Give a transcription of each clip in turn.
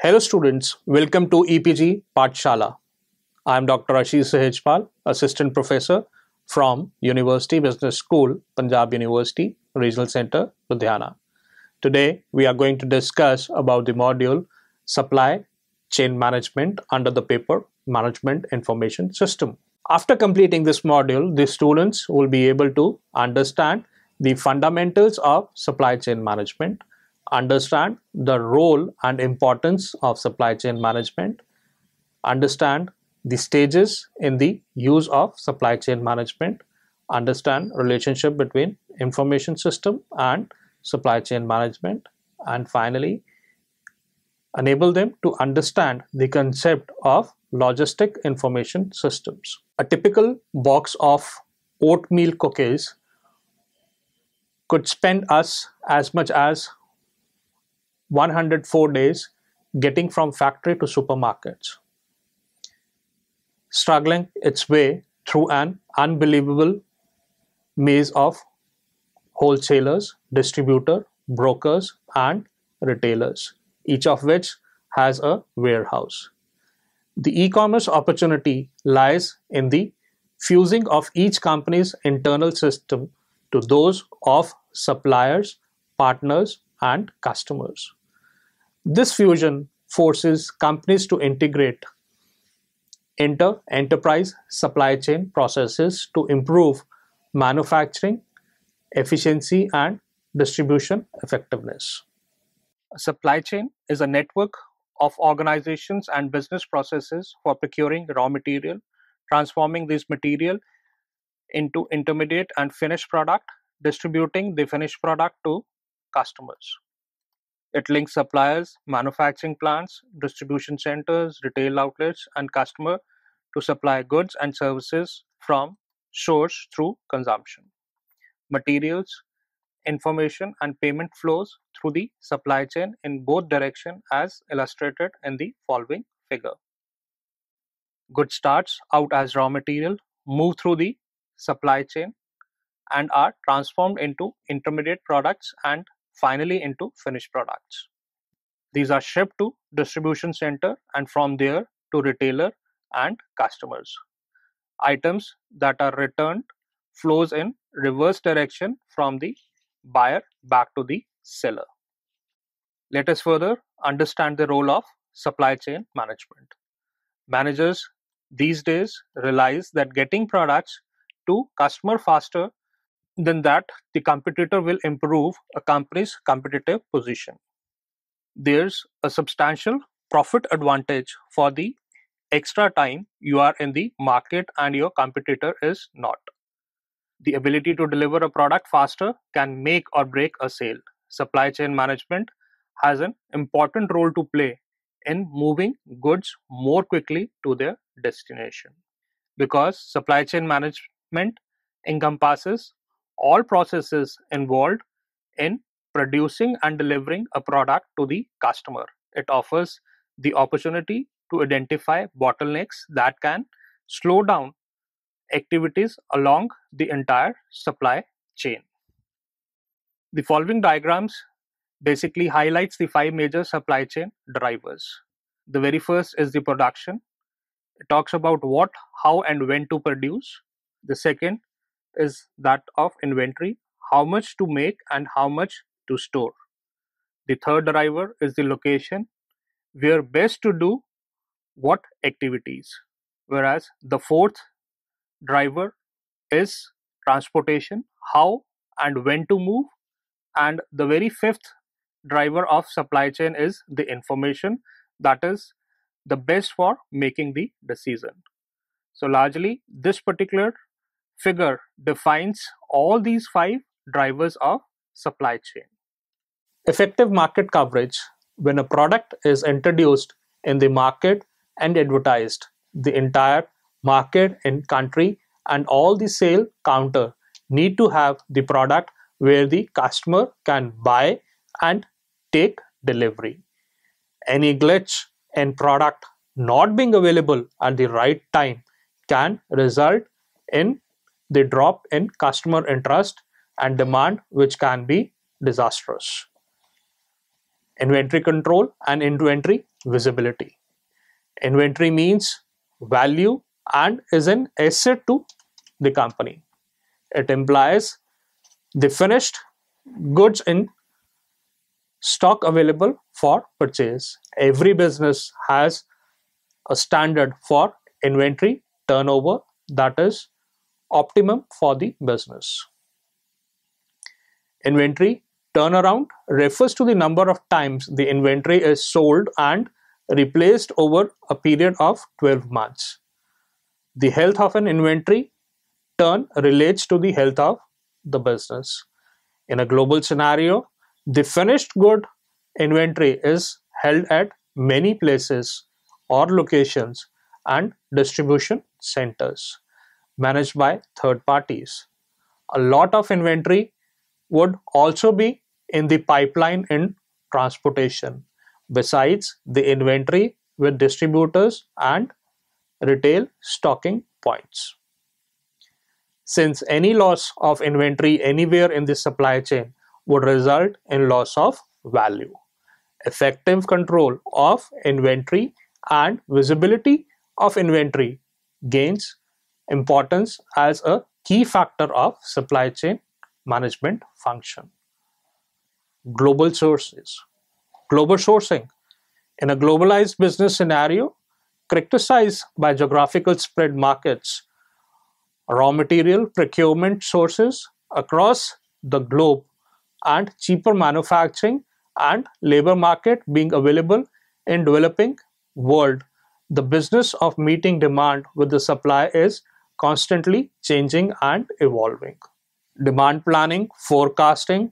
Hello students, welcome to EPG Pathshala. I am Dr. Ashish Sahejpal, Assistant Professor from University Business School, Punjab University, Regional Center, Ludhiana. Today we are going to discuss about the module Supply Chain Management under the paper Management Information System. After completing this module, the students will be able to understand the fundamentals of supply chain management, understand the role and importance of supply chain management, understand the stages in the use of supply chain management, understand relationship between information system and supply chain management, and finally enable them to understand the concept of logistic information systems. A typical box of oatmeal cookies could spend us as much as 104 days getting from factory to supermarkets, struggling its way through an unbelievable maze of wholesalers, distributor, brokers, and retailers, each of which has a warehouse. The e-commerce opportunity lies in the fusing of each company's internal system to those of suppliers, partners, and customers. This fusion forces companies to integrate enterprise supply chain processes to improve manufacturing efficiency and distribution effectiveness. A supply chain is a network of organizations and business processes for procuring raw material, transforming this material into intermediate and finished product, distributing the finished product to customers. It links suppliers, manufacturing plants, distribution centers, retail outlets, and customer to supply goods and services from source through consumption. Materials, information, and payment flows through the supply chain in both directions as illustrated in the following figure. Goods starts out as raw material, move through the supply chain, and are transformed into intermediate products and finally into finished products. These are shipped to distribution center and from there to retailer and customers. Items that are returned flows in reverse direction from the buyer back to the seller. Let us further understand the role of supply chain management. Managers these days realize that getting products to customer faster than that the competitor will improve a company's competitive position. There's a substantial profit advantage for the extra time you are in the market and your competitor is not. The ability to deliver a product faster can make or break a sale. Supply chain management has an important role to play in moving goods more quickly to their destination. Because supply chain management encompasses all processes involved in producing and delivering a product to the customer. It offers the opportunity to identify bottlenecks that can slow down activities along the entire supply chain. The following diagrams basically highlights the 5 major supply chain drivers. The very first is the production. It talks about what, how, and when to produce. The second is that of inventory, how much to make and how much to store. The third driver is the location, where best to do what activities. Whereas the fourth driver is transportation, how and when to move. And the very fifth driver of supply chain is the information, that is the best for making the decision. So largely this particular figure defines all these 5 drivers of supply chain. Effective market coverage: when a product is introduced in the market and advertised, the entire market in country and all the sale counter need to have the product where the customer can buy and take delivery. Any glitch in product not being available at the right time can result in the drop in customer interest and demand, which can be disastrous. Inventory control and inventory visibility. Inventory means value and is an asset to the company. It implies the finished goods in stock available for purchase. Every business has a standard for inventory turnover that is optimum for the business. Inventory turnaround refers to the number of times the inventory is sold and replaced over a period of 12 months. The health of an inventory turn relates to the health of the business. In a global scenario, the finished good inventory is held at many places or locations and distribution centers managed by third parties. A lot of inventory would also be in the pipeline in transportation, besides the inventory with distributors and retail stocking points. Since any loss of inventory anywhere in the supply chain would result in loss of value. Effective control of inventory and visibility of inventory gains importance as a key factor of supply chain management function. Global sources. Global sourcing. In a globalized business scenario, characterized by geographical spread markets, raw material procurement sources across the globe, and cheaper manufacturing and labor market being available in developing world, the business of meeting demand with the supply is constantly changing and evolving. Demand planning, forecasting,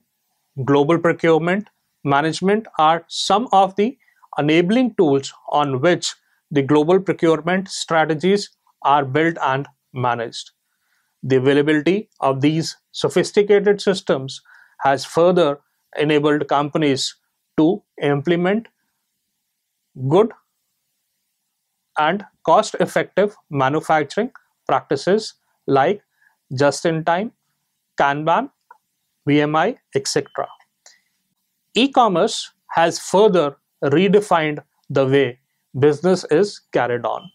global procurement management are some of the enabling tools on which the global procurement strategies are built and managed. The availability of these sophisticated systems has further enabled companies to implement good and cost effective manufacturing practices like just in time, Kanban, VMI, etc. E-commerce has further redefined the way business is carried on.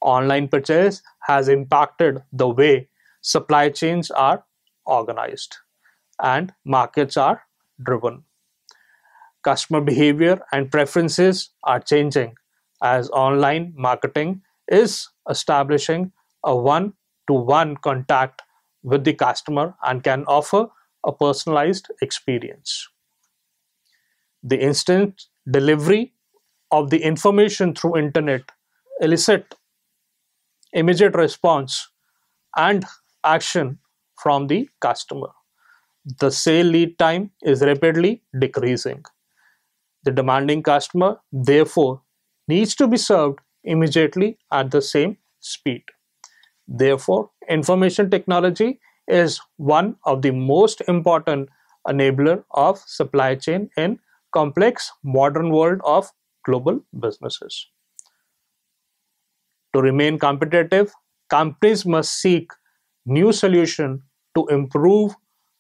Online purchase has impacted the way supply chains are organized and markets are driven. Customer behavior and preferences are changing as online marketing is establishing a one to one contact with the customer and can offer a personalized experience. The instant delivery of the information through internet elicit immediate response and action from the customer. The sale lead time is rapidly decreasing. The demanding customer, therefore, needs to be served immediately at the same speed. Therefore, information technology is one of the most important enabler of supply chain in complex modern world of global businesses. To remain competitive, companies must seek new solutions to improve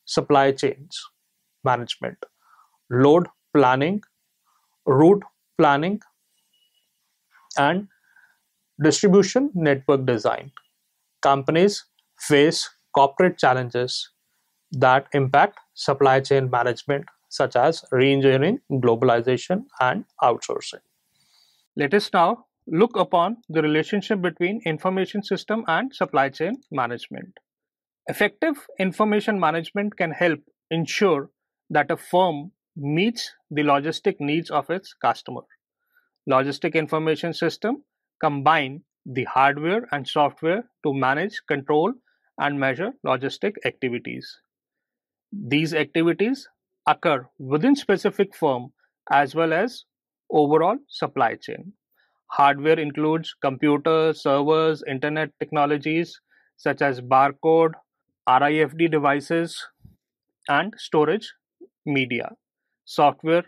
supply chains management, load planning, route planning, and distribution network design. Companies face corporate challenges that impact supply chain management, such as re-engineering, globalization, and outsourcing. Let us now look upon the relationship between information system and supply chain management. Effective information management can help ensure that a firm meets the logistic needs of its customer. Logistic information system combine the hardware and software to manage, control, and measure logistic activities. These activities occur within specific firm as well as overall supply chain. Hardware includes computers, servers, internet technologies such as barcode, RIFD devices, and storage media. Software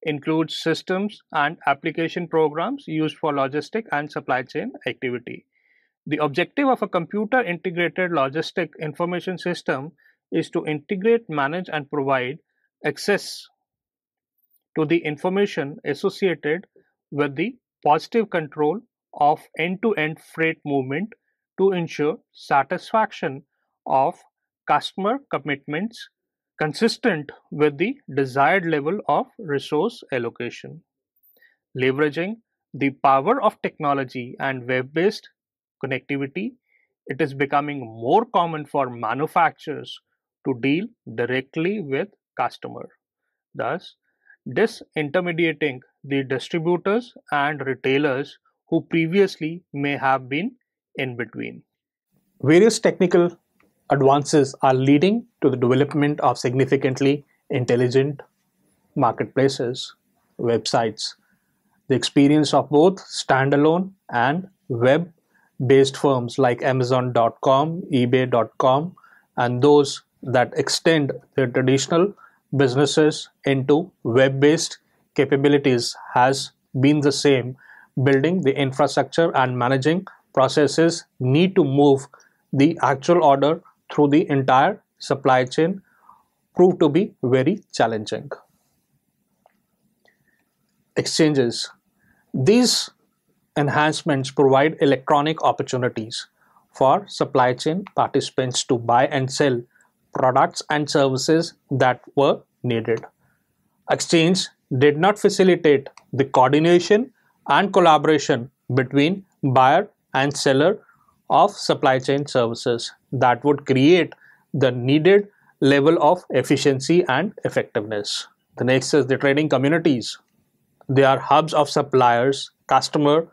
includes systems and application programs used for logistic and supply chain activity. The objective of a computer integrated logistic information system is to integrate, manage, and provide access to the information associated with the positive control of end-to-end freight movement to ensure satisfaction of customer commitments consistent with the desired level of resource allocation. Leveraging the power of technology and web-based connectivity, it is becoming more common for manufacturers to deal directly with customer, thus disintermediating the distributors and retailers who previously may have been in between. Various technical advances are leading to the development of significantly intelligent marketplaces, websites. The experience of both standalone and web based firms like Amazon.com, eBay.com, and those that extend their traditional businesses into web based capabilities has been the same. Building the infrastructure and managing processes need to move the actual order through the entire supply chain prove to be very challenging. Exchanges. These enhancements provide electronic opportunities for supply chain participants to buy and sell products and services that were needed. Exchange did not facilitate the coordination and collaboration between buyer and seller of supply chain services that would create the needed level of efficiency and effectiveness. The next is the trading communities. They are hubs of suppliers, customer,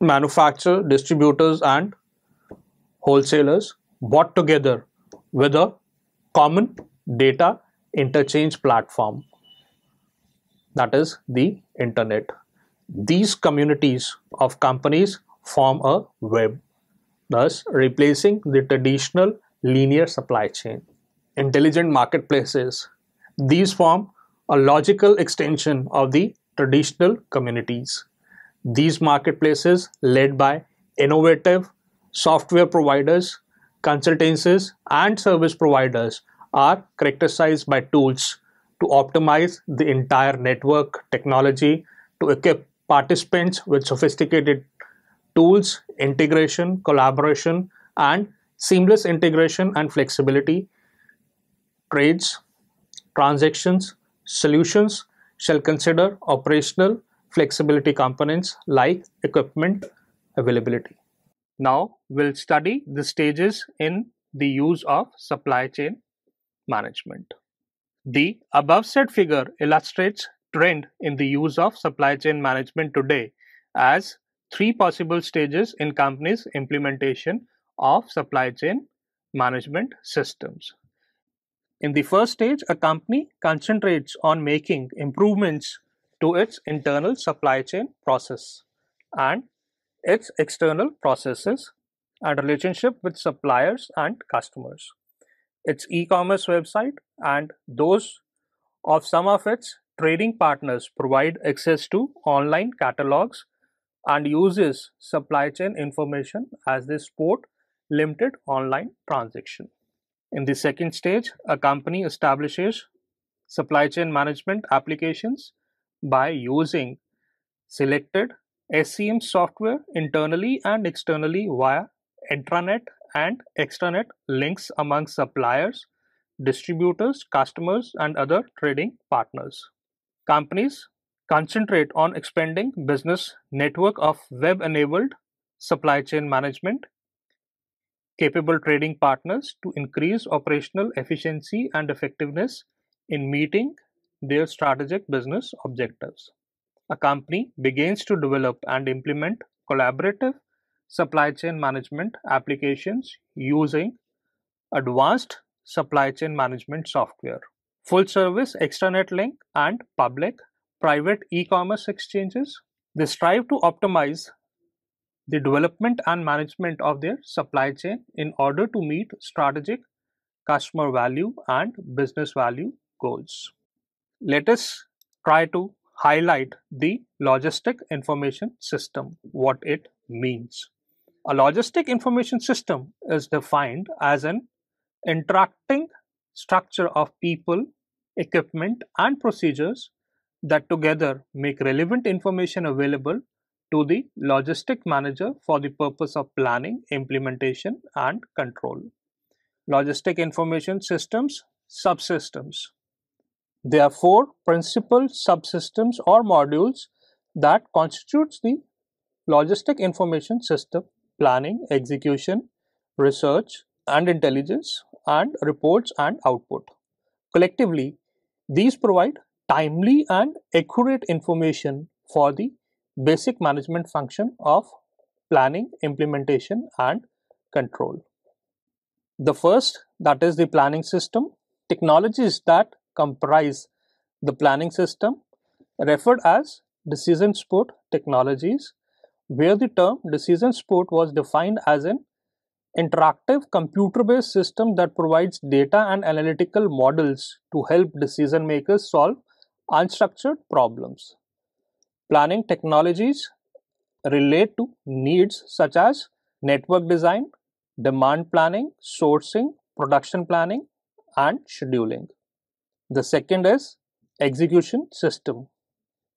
manufacturer, distributors, and wholesalers brought together with a common data interchange platform, that is the internet. These communities of companies form a web, thus replacing the traditional linear supply chain. Intelligent marketplaces. These form a logical extension of the traditional communities. These marketplaces, led by innovative software providers, consultancies, and service providers, are characterized by tools to optimize the entire network technology to equip participants with sophisticated tools, integration, collaboration, and seamless integration and flexibility. Trades, transactions, solutions shall consider operational flexibility components like equipment availability. Now we'll study the stages in the use of supply chain management. The above said figure illustrates trend in the use of supply chain management today as three possible stages in companies' implementation of supply chain management systems. In the first stage, a company concentrates on making improvements to its internal supply chain process and its external processes and relationship with suppliers and customers. Its e-commerce website and those of some of its trading partners provide access to online catalogs and uses supply chain information as they support limited online transaction. In the second stage, a company establishes supply chain management applications by using selected SCM software internally and externally via intranet and extranet links among suppliers, distributors, customers, and other trading partners. Companies concentrate on expanding business network of web-enabled supply chain management capable trading partners to increase operational efficiency and effectiveness in meeting their strategic business objectives. A company begins to develop and implement collaborative supply chain management applications using advanced supply chain management software, full service extranet link, and public private e-commerce exchanges. They strive to optimize the development and management of their supply chain in order to meet strategic customer value and business value goals. Let us try to highlight the logistic information system, what it means. A logistic information system is defined as an interacting structure of people, equipment, and procedures that together make relevant information available to the logistic manager for the purpose of planning, implementation, and control. Logistic information systems, subsystems. There are four principal subsystems or modules that constitutes the logistic information system: planning, execution, research and intelligence, and reports and output. Collectively, these provide timely and accurate information for the basic management function of planning, implementation, and control. The first, that is the planning system. Technologies that comprise the planning system, referred as decision support technologies, where the term decision support was defined as an interactive computer-based system that provides data and analytical models to help decision makers solve unstructured problems. Planning technologies relate to needs such as network design, demand planning, sourcing, production planning, and scheduling. The second is execution system.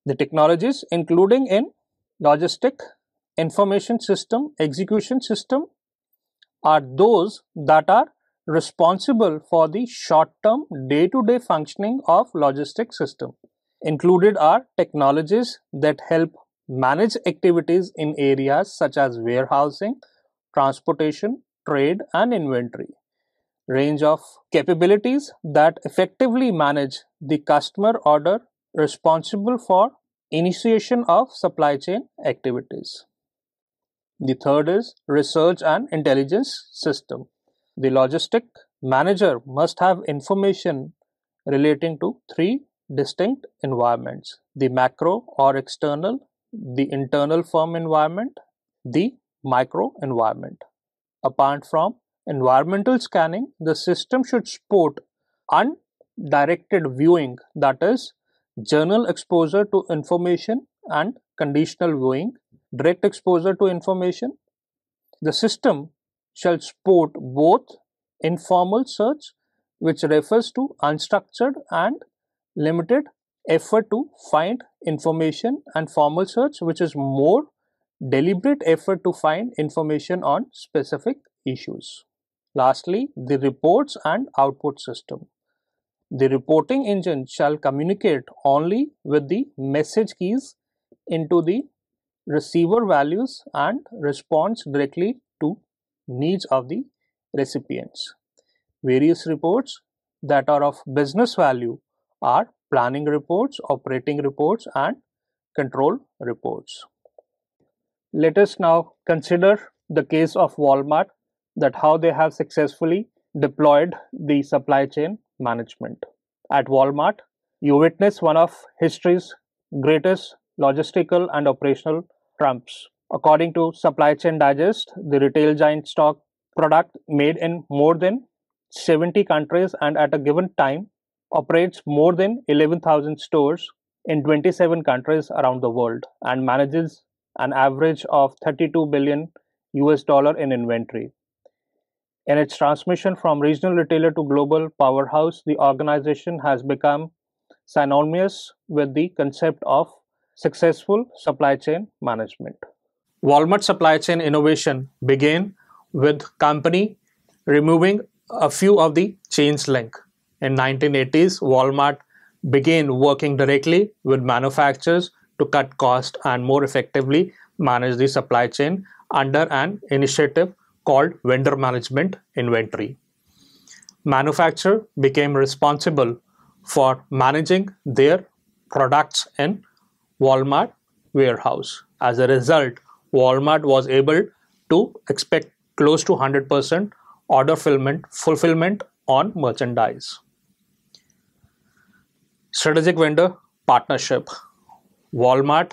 The technologies including in logistic information system, execution system are those that are responsible for the short-term day-to-day functioning of logistics system. Included are technologies that help manage activities in areas such as warehousing, transportation, trade, and inventory. Range of capabilities that effectively manage the customer order responsible for initiation of supply chain activities. The third is research and intelligence system. The logistic manager must have information relating to three distinct environments: the macro or external, the internal firm environment, the micro environment. Apart from environmental scanning, the system should support undirected viewing, that is, journal exposure to information, and conditional viewing, direct exposure to information. The system shall support both informal search, which refers to unstructured and limited effort to find information, and formal search, which is more deliberate effort to find information on specific issues. Lastly, the reports and output system. The reporting engine shall communicate only with the message keys into the receiver values and responds directly to needs of the recipients. Various reports that are of business value are planning reports, operating reports, and control reports. Let us now consider the case of Walmart, that how they have successfully deployed the supply chain management. At Walmart, you witness one of history's greatest logistical and operational trumps. According to Supply Chain Digest, the retail giant stock product made in more than 70 countries and at a given time operates more than 11,000 stores in 27 countries around the world and manages an average of 32 billion US dollar in inventory. In its transmission from regional retailer to global powerhouse, the organization has become synonymous with the concept of successful supply chain management. Walmart supply chain innovation began with company removing a few of the chain's link. In 1980s, Walmart began working directly with manufacturers to cut costs and more effectively manage the supply chain under an initiative called vendor management inventory. Manufacturer became responsible for managing their products in Walmart warehouse. As a result, Walmart was able to expect close to 100% order fulfillment on merchandise. Strategic vendor partnership. Walmart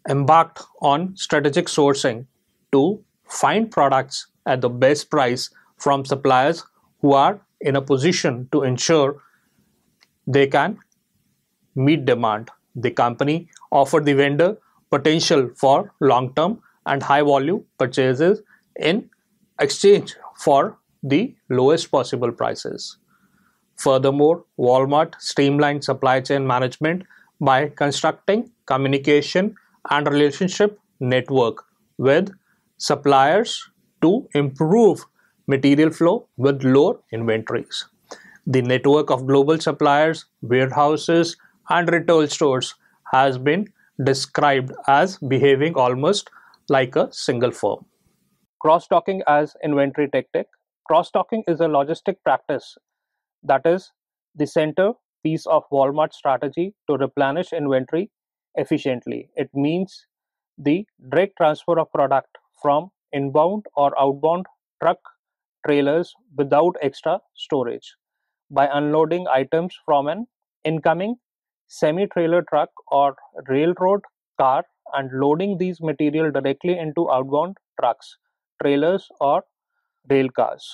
embarked on strategic sourcing to find products at the best price from suppliers who are in a position to ensure they can meet demand. The company offered the vendor potential for long-term and high-volume purchases in exchange for the lowest possible prices. Furthermore, Walmart streamlined supply chain management by constructing communication and relationship network with suppliers to improve material flow with lower inventories. The network of global suppliers, warehouses, and retail stores has been described as behaving almost like a single firm. Cross-docking as inventory tactic. Cross-docking is a logistic practice that is the center piece of Walmart's strategy to replenish inventory efficiently. It means the direct transfer of product from inbound or outbound truck trailers without extra storage. By unloading items from an incoming semi-trailer truck or railroad car and loading these material directly into outbound trucks, trailers, or rail cars,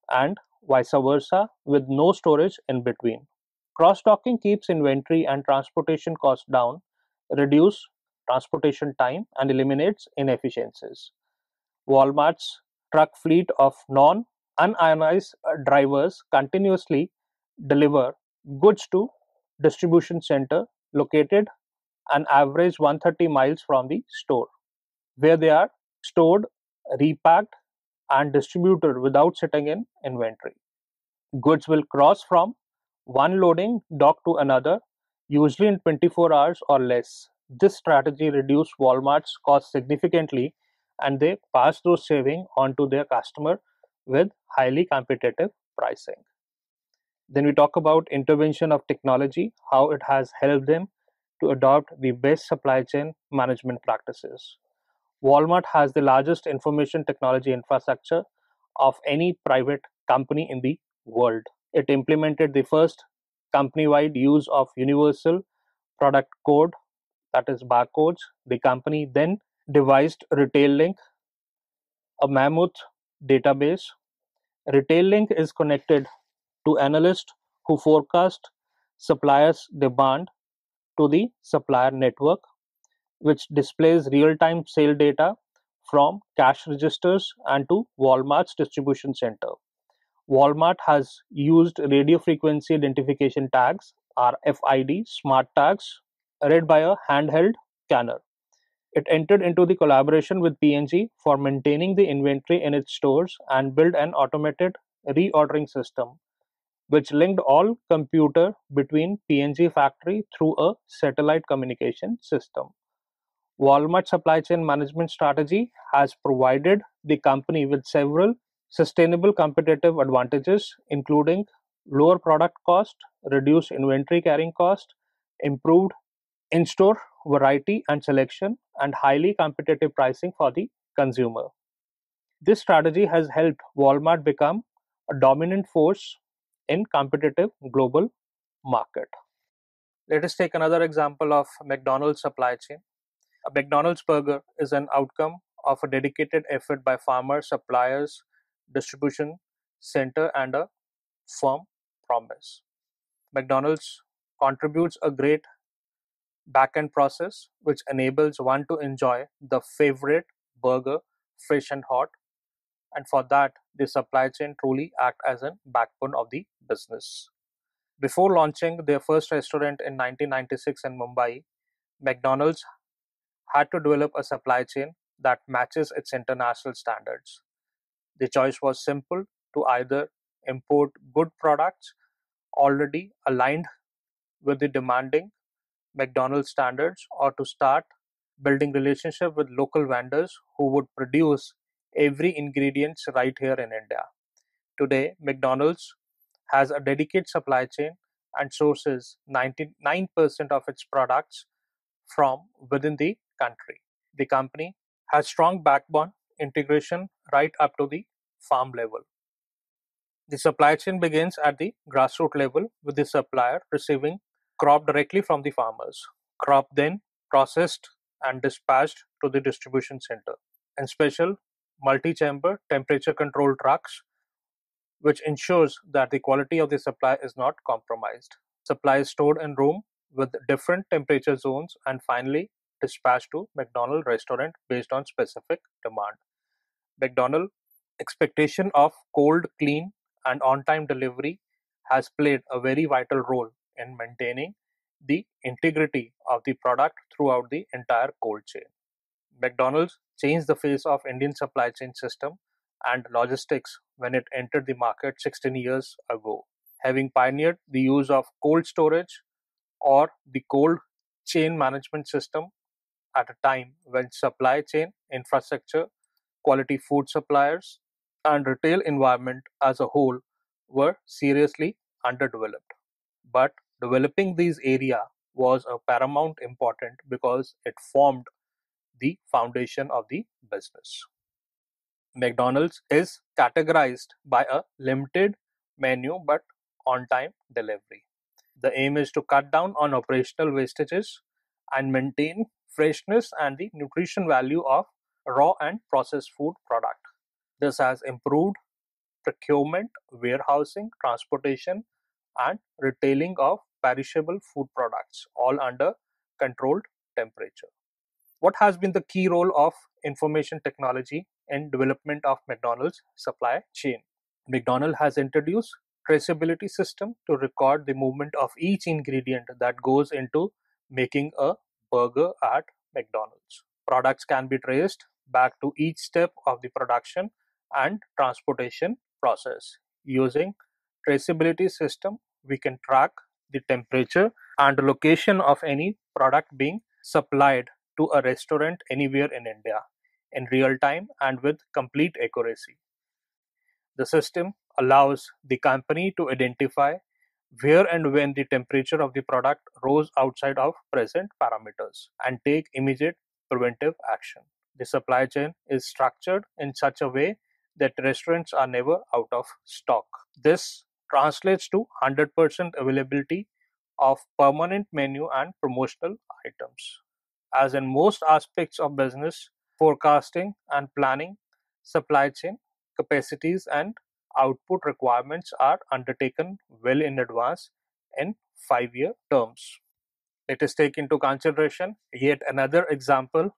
and vice versa with no storage in between. Cross-docking keeps inventory and transportation costs down, reduce transportation time, and eliminates inefficiencies. Walmart's truck fleet of non-unionized drivers continuously deliver goods to distribution center located an average 130 miles from the store, where they are stored, repacked, and distributed without sitting in inventory. Goods will cross from one loading dock to another, usually in 24 hours or less. This strategy reduced Walmart's cost significantly and they pass those savings on to their customer with highly competitive pricing. Then we talk about intervention of technology, how it has helped them to adopt the best supply chain management practices. Walmart has the largest information technology infrastructure of any private company in the world. It implemented the first company-wide use of universal product code, that is barcodes. The company then devised Retail Link, a mammoth database. Retail Link is connected to analysts who forecast suppliers' demand to the supplier network, which displays real-time sale data from cash registers and to Walmart's distribution center. Walmart has used radio frequency identification tags, RFID, smart tags, read by a handheld scanner. It entered into the collaboration with P&G for maintaining the inventory in its stores and built an automated reordering system, which linked all computer between P&G factory through a satellite communication system. Walmart supply chain management strategy has provided the company with several sustainable competitive advantages, including lower product cost, reduced inventory carrying cost, improved in store variety and selection, and highly competitive pricing for the consumer. This strategy has helped Walmart become a dominant force in competitive global market. Let us take another example of McDonald's supply chain. A McDonald's burger is an outcome of a dedicated effort by farmers, suppliers, distribution center, and a firm promise. McDonald's contributes a great back-end process which enables one to enjoy the favorite burger fresh and hot, and for that the supply chain truly act as a backbone of the business. Before launching their first restaurant in 1996 in Mumbai, McDonald's had to develop a supply chain that matches its international standards. The choice was simple: to either import good products already aligned with the demanding McDonald's standards or to start building relationship with local vendors who would produce every ingredients right here in India. Today, McDonald's has a dedicated supply chain and sources 99% of its products from within the country. The company has strong backbone integration right up to the farm level. The supply chain begins at the grassroots level with the supplier receiving crop directly from the farmers. Crop then processed and dispatched to the distribution center in special multi-chamber temperature control trucks, which ensures that the quality of the supply is not compromised. Supply is stored in room with different temperature zones and finally dispatched to McDonald's restaurant based on specific demand. McDonald's expectation of cold, clean, and on-time delivery has played a very vital role in maintaining the integrity of the product throughout the entire cold chain. McDonald's changed the face of Indian supply chain system and logistics when it entered the market 16 years ago, having pioneered the use of cold storage or the cold chain management system at a time when supply chain infrastructure, quality food suppliers, and retail environment as a whole were seriously underdeveloped. But developing these area was a paramount important because it formed the foundation of the business. McDonald's is categorized by a limited menu but on time delivery. The aim is to cut down on operational wastages and maintain freshness and the nutrition value of raw and processed food product. This has improved procurement, warehousing, transportation, and retailing of perishable food products, all under controlled temperature. What has been the key role of information technology in development of McDonald's supply chain? McDonald's has introduced traceability system to record the movement of each ingredient that goes into making a burger at McDonald's. Products can be traced back to each step of the production and transportation process. Using traceability system, we can track the temperature and location of any product being supplied to a restaurant anywhere in India in real time and with complete accuracy. The system allows the company to identify where and when the temperature of the product rose outside of present parameters and take immediate preventive action. The supply chain is structured in such a way that restaurants are never out of stock. This translates to 100% availability of permanent menu and promotional items. As in most aspects of business, forecasting and planning, supply chain capacities and output requirements are undertaken well in advance in 5-year terms. Let us take into consideration yet another example.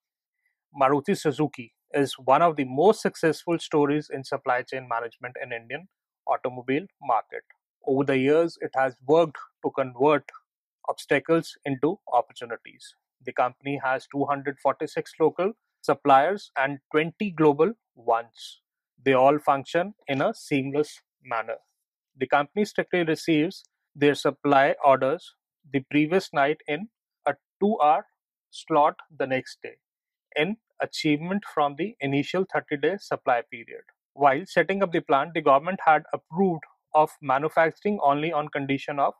Maruti Suzuki is one of the most successful stories in supply chain management in Indian automobile market. Over the years, it has worked to convert obstacles into opportunities. The company has 246 local suppliers and 20 global ones. They all function in a seamless manner. The company strictly receives their supply orders the previous night in a 2-hour slot the next day, in achievement from the initial 30-day supply period. While setting up the plant, the government had approved of manufacturing only on condition of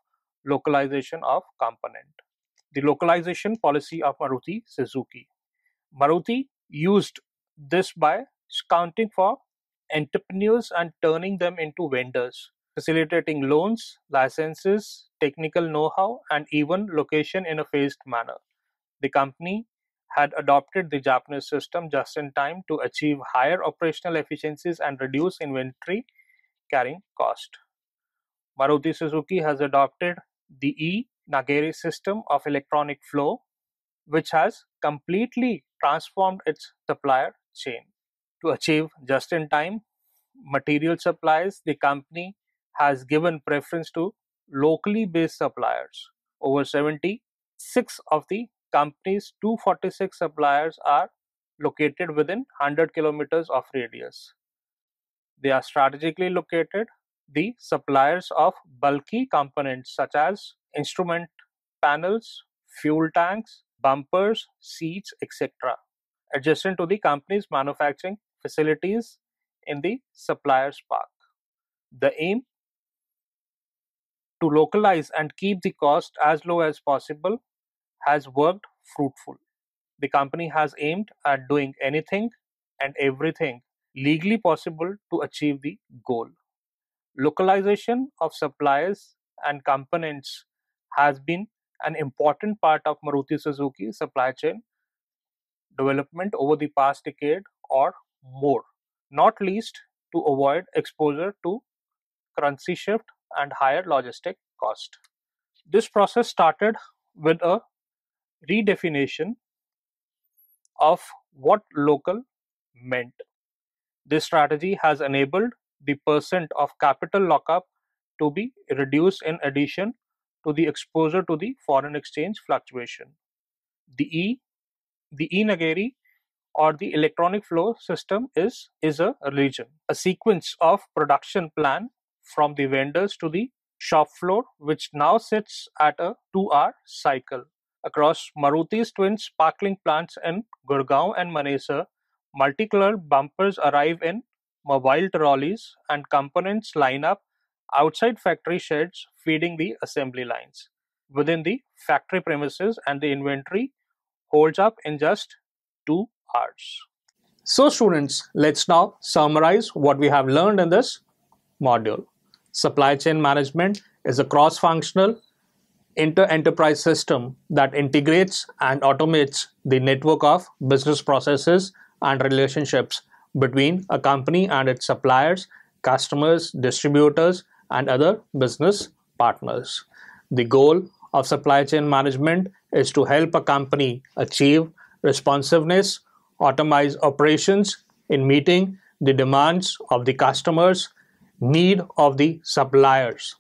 localization of component. The localization policy of Maruti Suzuki. Maruti used this by scouting for entrepreneurs and turning them into vendors, facilitating loans, licenses, technical know-how, and even location in a phased manner. The company had adopted the Japanese system just in time to achieve higher operational efficiencies and reduce inventory carrying cost. Maruti Suzuki has adopted the e-Nagare system of electronic flow, which has completely transformed its supplier chain. To achieve just-in-time material supplies, the company has given preference to locally based suppliers. Over 76 of the company's 246 suppliers are located within 100 kilometers of radius. They are strategically located. The suppliers of bulky components such as instrument panels, fuel tanks, bumpers, seats, etc., adjacent to the company's manufacturing facilities in the supplier's park. The aim to localize and keep the cost as low as possible has worked fruitful. The company has aimed at doing anything and everything legally possible to achieve the goal. Localization of suppliers and components has been an important part of Maruti Suzuki supply chain development over the past decade or more, not least to avoid exposure to currency shift and higher logistic cost. This process started with a redefinition of what local meant. This strategy has enabled the percent of capital lockup to be reduced in addition to the exposure to the foreign exchange fluctuation. The E-Nagari or the electronic flow system is a region, a sequence of production plan from the vendors to the shop floor, which now sits at a 2-hour cycle. Across Maruti's twin sparkling plants in Gurgaon and Manesar, multicolored bumpers arrive in mobile trolleys and components line up outside factory sheds feeding the assembly lines within the factory premises, and the inventory holds up in just 2 hours. So students, let's now summarize what we have learned in this module. Supply chain management is a cross-functional inter-enterprise system that integrates and automates the network of business processes and relationships between a company and its suppliers, customers, distributors, and other business partners. The goal of supply chain management is to help a company achieve responsiveness, optimize operations in meeting the demands of the customers, need of the suppliers.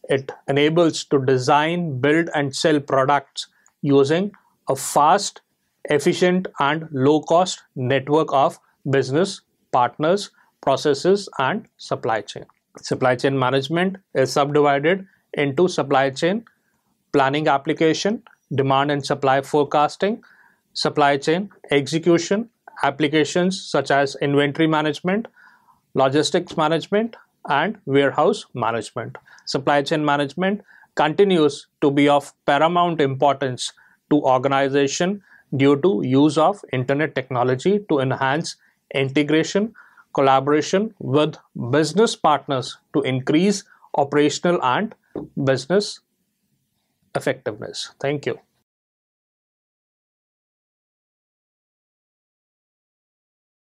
It enables to design, build, and sell products using a fast, efficient, and low-cost network of business partners, processes, and supply chain. Supply chain management is subdivided into supply chain planning application, demand and supply forecasting, supply chain execution, applications such as inventory management, logistics management, and warehouse management. Supply chain management continues to be of paramount importance to organization due to use of internet technology to enhance integration, collaboration with business partners to increase operational and business effectiveness. Thank you.